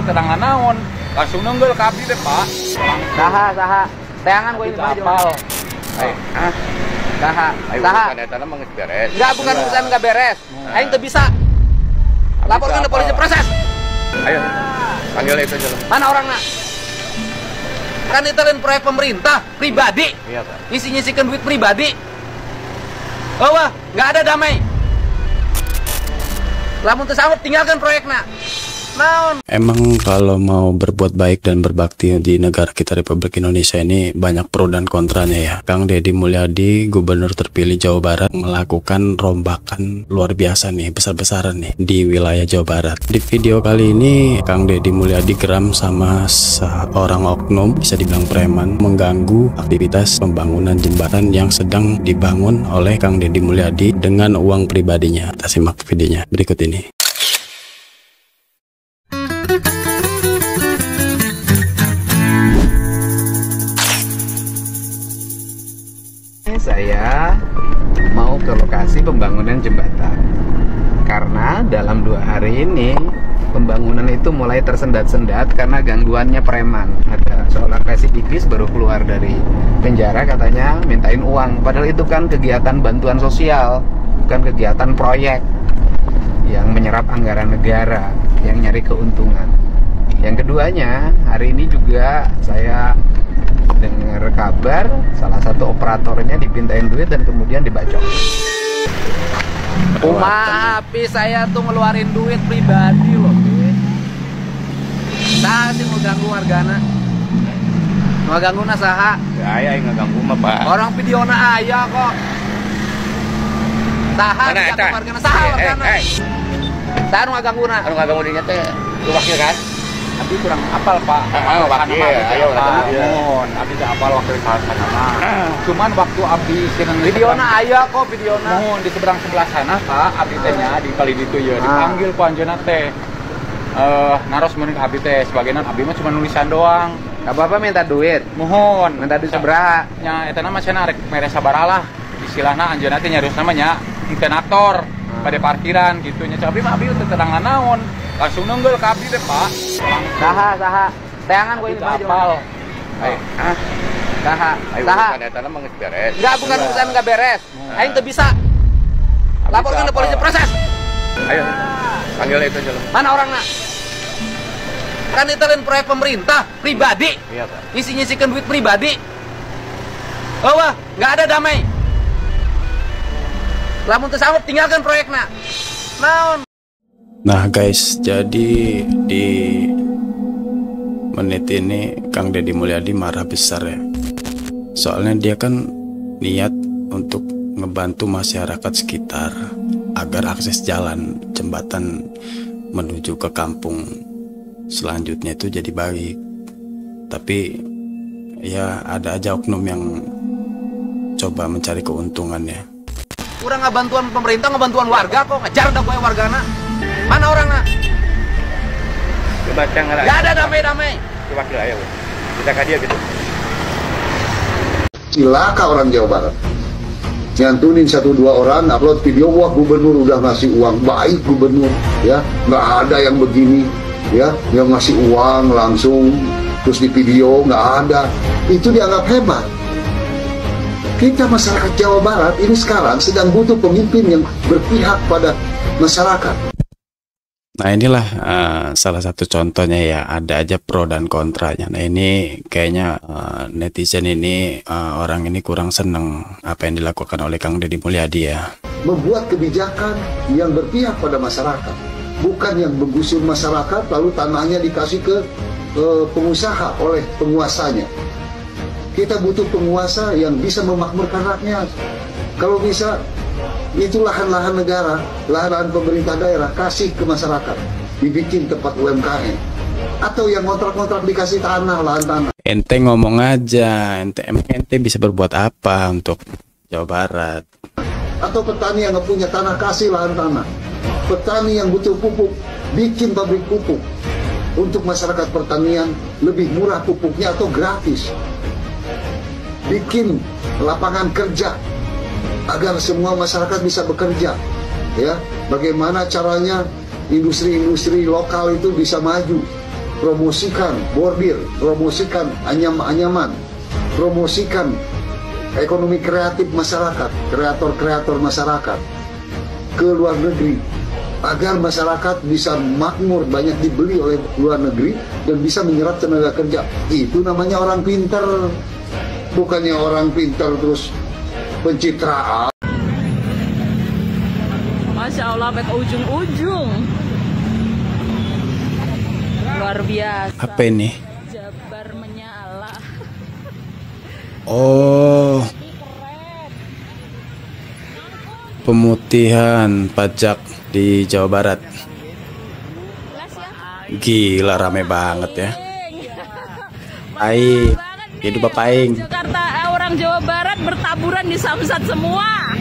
terangan naon. Langsung nenggel ke abdi deh, Pak. Saha. Teangan gue ini apal. Saha. Eta mah geus beres. Enggak, bukan urusan enggak beres. Aing teu bisa. Laporkan ke polisi, proses. Ayo. Panggil itu aja. Mana orangnya? Kan itu lain proyek pemerintah, pribadi. Iya, Pak. Ngisi-ngisikan duit pribadi. Oh, wah, nggak ada damai. Lamun teu sanggup tinggalkan proyeknya. Naon? Emang kalau mau berbuat baik dan berbakti di negara kita Republik Indonesia ini banyak pro dan kontranya ya. Kang Deddy Mulyadi, Gubernur terpilih Jawa Barat, melakukan rombakan luar biasa nih, besar-besaran nih di wilayah Jawa Barat. Di video kali ini Kang Deddy Mulyadi geram sama seorang oknum, bisa dibilang preman, mengganggu aktivitas pembangunan jembatan yang sedang dibangun oleh Kang Deddy Mulyadi dengan uang pribadinya. Kita simak videonya berikut ini. Saya mau ke lokasi pembangunan jembatan karena dalam 2 hari ini pembangunan itu mulai tersendat-sendat karena gangguannya preman. Ada seorang residivis baru keluar dari penjara, katanya mintain uang, padahal itu kan kegiatan bantuan sosial, bukan kegiatan proyek yang menyerap anggaran negara, yang nyari keuntungan. Yang keduanya, hari ini juga saya dengar kabar salah satu operatornya dipintain duit dan kemudian dibacok. Tapi saya tuh ngeluarin duit pribadi loh. Nah, sih ngeganggu wargana. Ngeganggu nasaha. Ya, ngeganggu mah, Pak. Orang videona aya kok. Saha ngeganggu wargana, saha wargana. Saha ngeganggu na. Anu ngaganggu dinya teh lu wakil kan? Abdi kurang apal, Pak. Wakil, ayo namun abdi teh apal wakil sana mah. Cuman waktu abdi sieun videona aya kok videona. Mohon di sebelah sana, Pak, abdi teh nya di kali ditu ye dipanggil ku anjeunna teh. Naros meureun ka abdi teh, sebagian abdi mah cuma nulisan doang. Apa-apa minta duit. Mohon, minta duit sabaraha? Nya eta mah cenah rek mere sabaraha lah. Istilahna anjeunna teh nyarios namanya intenator pada parkiran gitu nya. Abdi mah abdi teu terangan naon. Langsung nenggel ke abdi deh, Pak. Saha. Teangan gue ini apal. Saha. Eta mah geus beres. Enggak, bukan urusan enggak beres. Aing teu bisa. Laporkan ke polisi, proses. Ayo. Panggil itu aja. Mana orangnya? Kan itu lain proyek pemerintah, pribadi. Iya, Pak. Ngisi-ngisikan duit pribadi. Oh, wah, nggak ada damai. Lamun teu sanggup tinggalkan proyeknya. Naon? Nah guys, jadi di menit ini Kang Deddy Mulyadi marah besar ya. Soalnya dia kan niat untuk ngebantu masyarakat sekitar agar akses jalan jembatan menuju ke kampung selanjutnya itu jadi baik. Tapi ya ada aja oknum yang coba mencari keuntungannya. Kurang ngebantuan pemerintah, ngebantuan warga kok ngejar dah gue wargana. Mana orangnya? Coba cang ngalah. Gak ada damai-damai. Coba wakil ayo. Kita ka dia gitu. Cilaka orang Jawa Barat. Nyantunin 1-2 orang, upload video, wah gubernur udah ngasih uang, baik gubernur, ya, nggak ada yang begini, ya, yang ngasih uang langsung, terus di video nggak ada, itu dianggap hebat. Kita masyarakat Jawa Barat ini sekarang sedang butuh pemimpin yang berpihak pada masyarakat. Nah inilah salah satu contohnya ya, ada aja pro dan kontranya. Nah ini kayaknya netizen ini orang ini kurang seneng apa yang dilakukan oleh Kang Deddy Mulyadi ya. Membuat kebijakan yang berpihak pada masyarakat, bukan yang menggusur masyarakat lalu tanahnya dikasih ke pengusaha oleh penguasanya. Kita butuh penguasa yang bisa memakmurkan rakyat. Kalau bisa, itu lahan-lahan negara, lahan lahan pemerintah daerah, kasih ke masyarakat, dibikin tempat UMKM, atau yang kontrak-kontrak dikasih tanah, lahan tanah. Ente ngomong aja, ente bisa berbuat apa untuk Jawa Barat? Atau petani yang nggak punya tanah, kasih lahan tanah. Petani yang butuh pupuk, bikin pabrik pupuk untuk masyarakat pertanian, lebih murah pupuknya atau gratis. Bikin lapangan kerja agar semua masyarakat bisa bekerja, ya. Bagaimana caranya industri-industri lokal itu bisa maju, promosikan bordir, promosikan anyaman, promosikan ekonomi kreatif masyarakat, kreator-kreator masyarakat ke luar negeri, agar masyarakat bisa makmur, banyak dibeli oleh luar negeri dan bisa menyerap tenaga kerja. Itu namanya orang pintar, bukannya orang pintar terus pencitraan. Masya Allah, sampai ke ujung-ujung. Luar biasa. Apa ini? Jabar menyala. Oh, pemutihan pajak di Jawa Barat. Gila, rame banget ya. Aing, hidup Bapak Aing. Jakarta, orang Jawa Barat bertaburan di Samsat semua.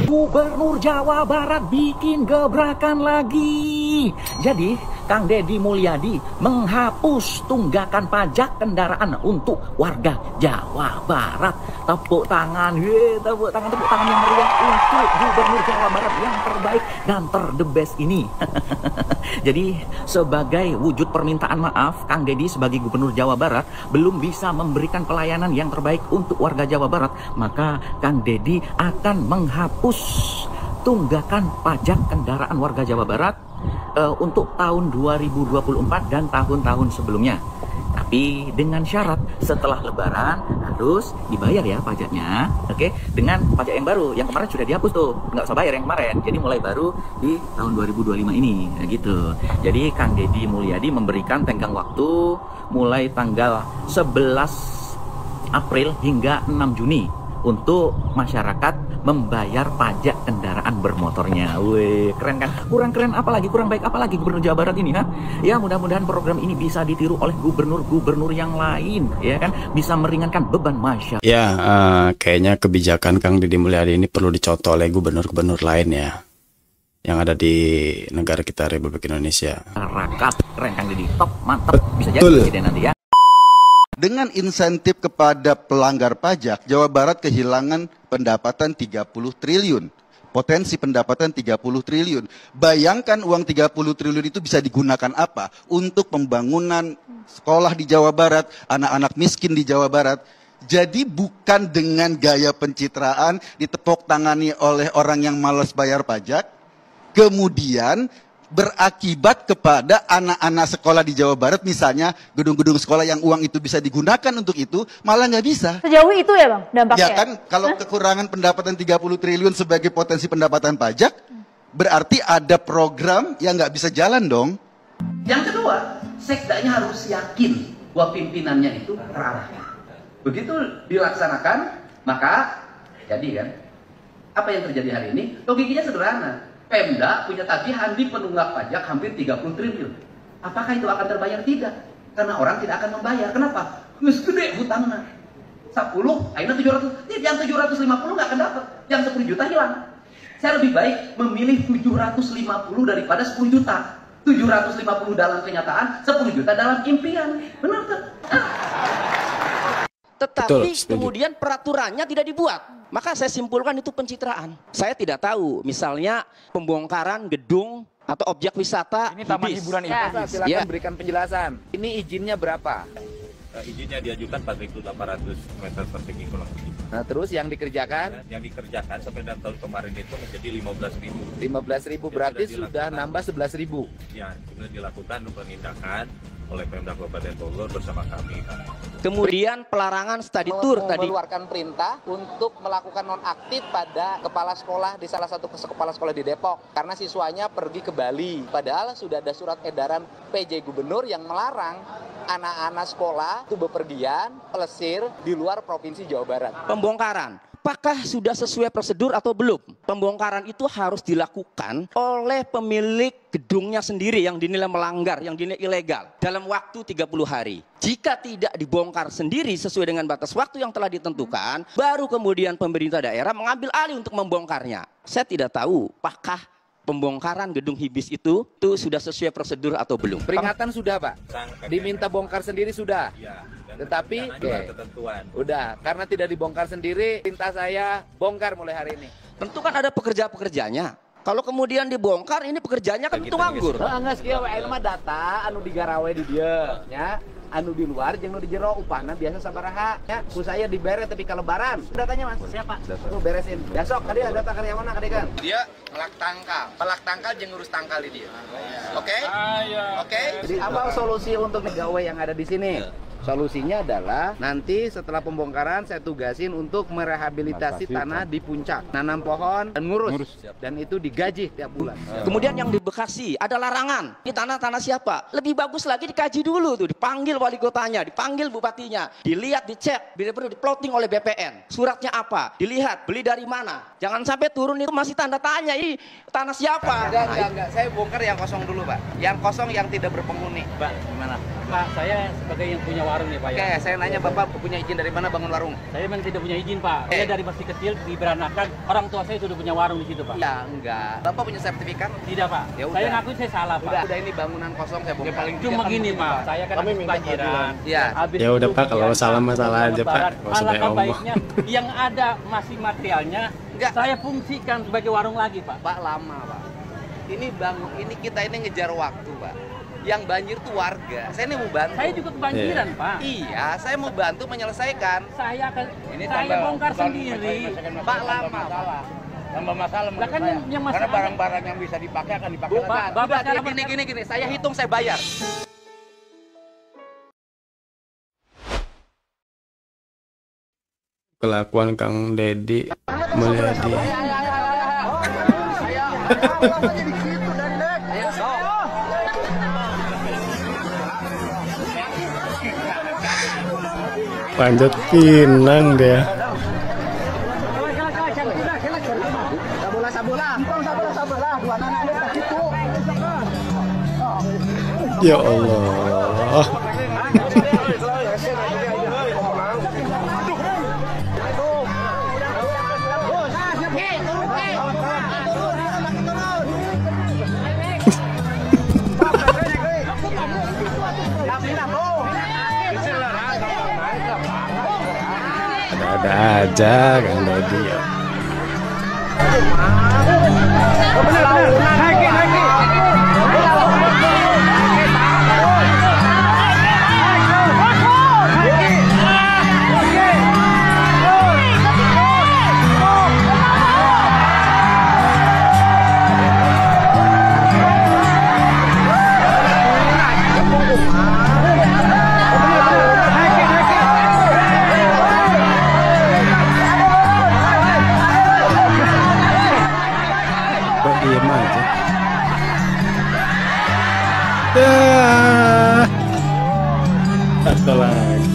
Gubernur Jawa Barat bikin gebrakan lagi. Jadi, Kang Deddy Mulyadi menghapus tunggakan pajak kendaraan untuk warga Jawa Barat. Tepuk tangan, tepuk tangan yang meriah untuk Gubernur Jawa Barat yang terbaik dan the best ini. Jadi, sebagai wujud permintaan maaf, Kang Deddy sebagai Gubernur Jawa Barat belum bisa memberikan pelayanan yang terbaik untuk warga Jawa Barat, maka Kang Deddy akan menghapus tunggakan pajak kendaraan warga Jawa Barat untuk tahun 2024 dan tahun-tahun sebelumnya. Tapi dengan syarat setelah Lebaran harus dibayar ya pajaknya, oke? Dengan pajak yang baru, yang kemarin sudah dihapus tuh, nggak usah bayar yang kemarin. Jadi mulai baru di tahun 2025 ini, gitu. Jadi Kang Deddy Mulyadi memberikan tenggang waktu mulai tanggal 11 April hingga 6 Juni untuk masyarakat membayar pajak kendaraan bermotornya. Wih, keren kan? Kurang keren apalagi, kurang baik apalagi Gubernur Jawa Barat ini, ha? Ya, mudah-mudahan program ini bisa ditiru oleh gubernur-gubernur yang lain, ya kan? Bisa meringankan beban masyarakat. Ya, kayaknya kebijakan Kang Deddy Mulyadi ini perlu dicontoh oleh gubernur-gubernur lain ya, yang ada di negara kita Republik Indonesia. Masyarakat, keren Kang Deddy, top, mantap, bisa jadi presiden nanti ya. Dengan insentif kepada pelanggar pajak, Jawa Barat kehilangan pendapatan 30 triliun. Potensi pendapatan 30 triliun. Bayangkan uang 30 triliun itu bisa digunakan apa? Untuk pembangunan sekolah di Jawa Barat, anak-anak miskin di Jawa Barat. Jadi bukan dengan gaya pencitraan ditepuk tangani oleh orang yang malas bayar pajak, kemudian berakibat kepada anak-anak sekolah di Jawa Barat, misalnya gedung-gedung sekolah yang uang itu bisa digunakan untuk itu, malah nggak bisa. Sejauh itu ya Bang dampaknya? Ya kan, kalau kekurangan pendapatan 30 triliun sebagai potensi pendapatan pajak, berarti ada program yang nggak bisa jalan dong. Yang kedua, sekdanya harus yakin bahwa pimpinannya itu terarah. Begitu dilaksanakan, maka jadi kan, apa yang terjadi hari ini, logikanya sederhana. Pemda punya tagihan di penunggak pajak hampir 30 triliun. Apakah itu akan terbayar? Tidak. Karena orang tidak akan membayar. Kenapa? Nges gede hutangnya. 10, akhirnya 700. Yang 750 nggak akan dapat. Yang 10 juta hilang. Saya lebih baik memilih 750 daripada 10 juta. 750 dalam kenyataan, 10 juta dalam impian. Benar kan? Tetapi kemudian peraturannya tidak dibuat. Maka saya simpulkan itu pencitraan. Saya tidak tahu, misalnya pembongkaran gedung atau objek wisata. Ini taman hiburan itu. Silakan berikan penjelasan. Ini izinnya berapa? Izinnya diajukan 4.800 meter persegi kurang lebih. Nah, terus yang dikerjakan? Yang dikerjakan sampai dan tahun kemarin itu menjadi 15.000. 15.000 berarti sudah nambah 11.000. Ya, sudah dilakukan penindakan oleh Pemda Kabupaten Bogor bersama kami. Kemudian pelarangan study tour tadi. Mengeluarkan perintah untuk melakukan nonaktif pada kepala sekolah di salah satu kepala sekolah di Depok karena siswanya pergi ke Bali. Padahal sudah ada surat edaran PJ Gubernur yang melarang anak-anak sekolah itu bepergian, pelesir di luar Provinsi Jawa Barat. Pembongkaran. Apakah sudah sesuai prosedur atau belum? Pembongkaran itu harus dilakukan oleh pemilik gedungnya sendiri yang dinilai melanggar, yang dinilai ilegal dalam waktu 30 hari. Jika tidak dibongkar sendiri sesuai dengan batas waktu yang telah ditentukan, baru kemudian pemerintah daerah mengambil alih untuk membongkarnya. Saya tidak tahu apakah pembongkaran gedung Hibis itu sudah sesuai prosedur atau belum. Peringatan sudah, Pak? Diminta bongkar sendiri sudah? Ya. Tetapi udah, karena tidak dibongkar sendiri, perintah saya bongkar mulai hari ini. Tentu kan ada pekerja-pekerjanya. Kalau kemudian dibongkar, ini pekerjaannya kan itu nganggur. Enggak sekieu we mah data anu digarawe di dieu nya. Anu di luar jeung nu di jero upahna biasa sabaraha nya. Ku saya dibere tapi ka lebaran. Datanya Mas. Siapa? Tuh beresin. Besok tadi ada data karyawan kadegan. Dia ngelak tangkal jeung ngurus tangkal di dia. Oke? Oke. Jadi apa solusi untuk gawe yang ada di sini? Solusinya adalah nanti setelah pembongkaran saya tugasin untuk merehabilitasi tanah di puncak, nanam pohon dan ngurus. Dan itu digaji tiap bulan. Kemudian yang di Bekasi ada larangan. Ini tanah siapa? Lebih bagus lagi dikaji dulu tuh, dipanggil wali kotanya, dipanggil bupatinya, dilihat, dicek, bila perlu diploting oleh BPN. Suratnya apa? Dilihat, beli dari mana? Jangan sampai turun itu masih tanda tanya, ini tanah siapa? Enggak. Saya bongkar yang kosong dulu, Pak. Yang kosong yang tidak berpenghuni. Pak, gimana? Pak, saya sebagai yang punya warung nih Pak. Oke, saya nanya Bapak punya izin dari mana bangun warung? Saya memang tidak punya izin Pak. Saya dari masih kecil diberanakan, orang tua saya sudah punya warung di situ Pak. Ya, enggak. Bapak punya sertifikat? Tidak Pak. Ya, saya ngaku saya salah Pak. Udah ini bangunan kosong saya bongkar. Cuma gini Pak, saya kan banjiran. Iya. Ya udah Pak, kalau salah masalah aja Pak. Nggak usah banyak omong. Baiknya yang ada masih materialnya, saya fungsikan sebagai warung lagi Pak. Pak, lama Pak. Ini kita ngejar waktu Pak. Yang banjir tuh warga. Saya ini mau bantu. Saya juga kebanjiran, Pak. Iya, saya mau bantu menyelesaikan. Saya bongkar sendiri. Pak, lama. Tambah masalah menurut kan saya. Yang karena barang-barang yang bisa dipakai akan dipakai lagi. Gini, saya hitung saya bayar. Kelakuan Kang Deddy Mulyadi. Panjat pinang dia. Ya Allah. Ada aja Kang Deddy ya. Diem aja. Satu lagi.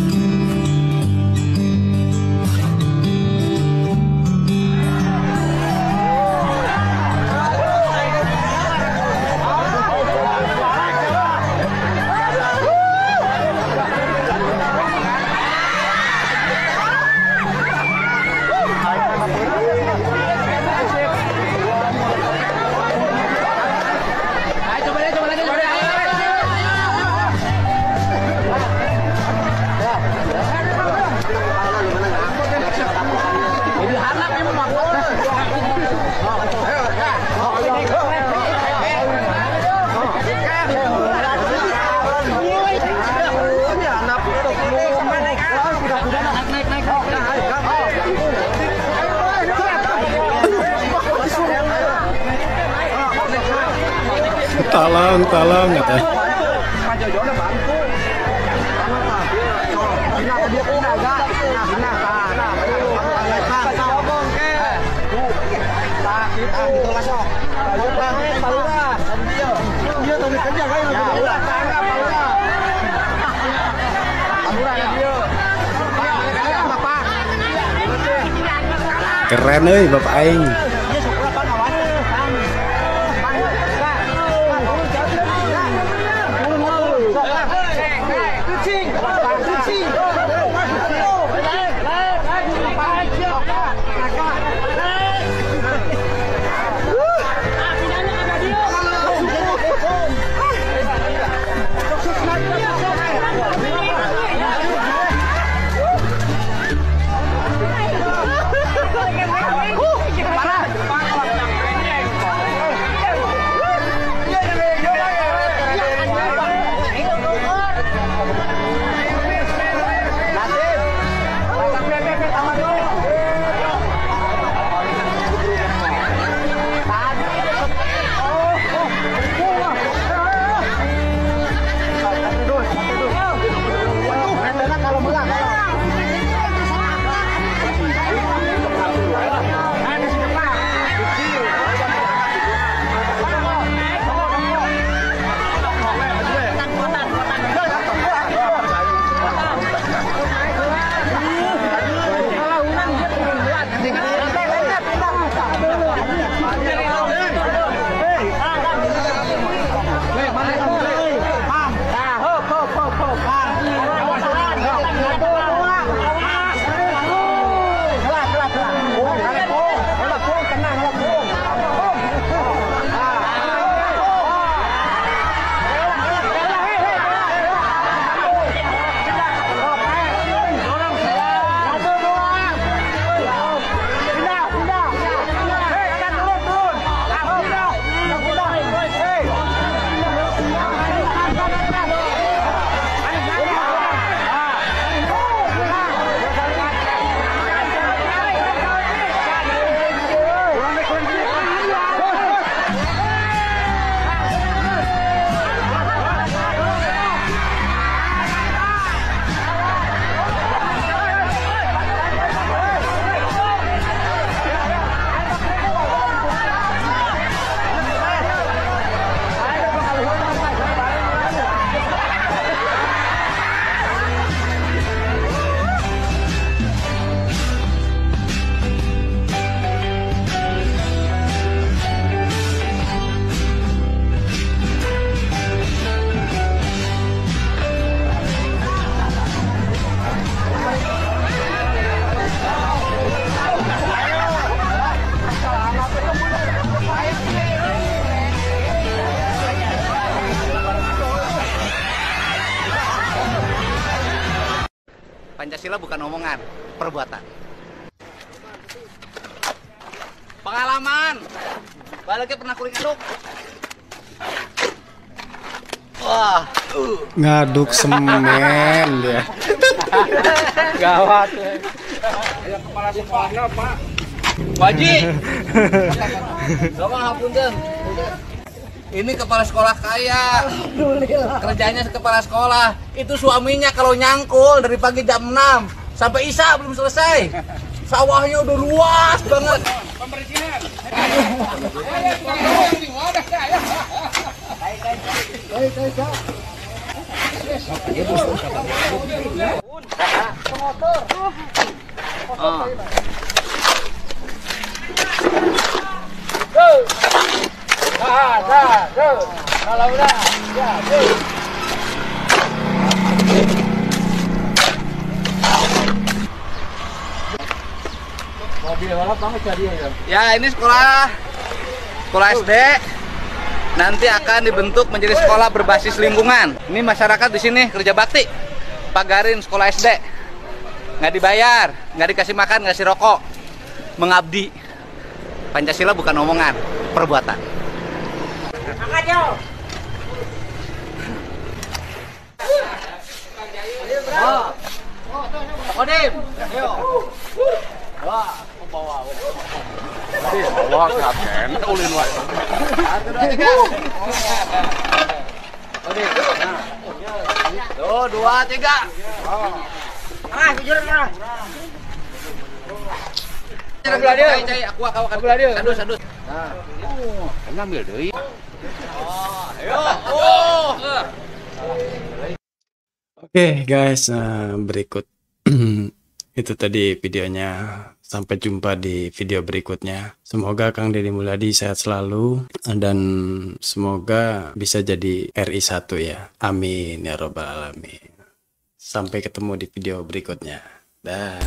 Tolong kata. Keren euy Bapak aing. Parah. Pancasila bukan omongan, perbuatan. Pengalaman. Baliknya pernah kuring aduk. Wah, ngaduk semen dia. Gawat. Ya kepala sekolahnya, Pak. Waji. Sama hapunten. Ini kepala sekolah kaya. Kerjanya kepala sekolah. Itu suaminya kalau nyangkul dari pagi jam 6 sampai isya belum selesai. Sawahnya udah luas banget. Pembersihan. Kalau udah, mobil balap banget jadi ya. Ya, ini sekolah SD. Nanti akan dibentuk menjadi sekolah berbasis lingkungan. Ini masyarakat di sini kerja bakti, pagarin sekolah SD. Nggak dibayar, nggak dikasih makan, nggak kasih rokok, mengabdi. Pancasila bukan omongan, perbuatan. Kodim, ayo. Wah, bawa. Wah, kapten, ulin wae. Tuh, 2, 3. Jujur, Cai, aku sadus. Nah, ngambil deui. Oke guys, berikut itu tadi videonya. Sampai jumpa di video berikutnya. Semoga Kang Deddy Mulyadi sehat selalu dan semoga bisa jadi RI 1 ya. Amin ya robbal alamin. Sampai ketemu di video berikutnya. Dah.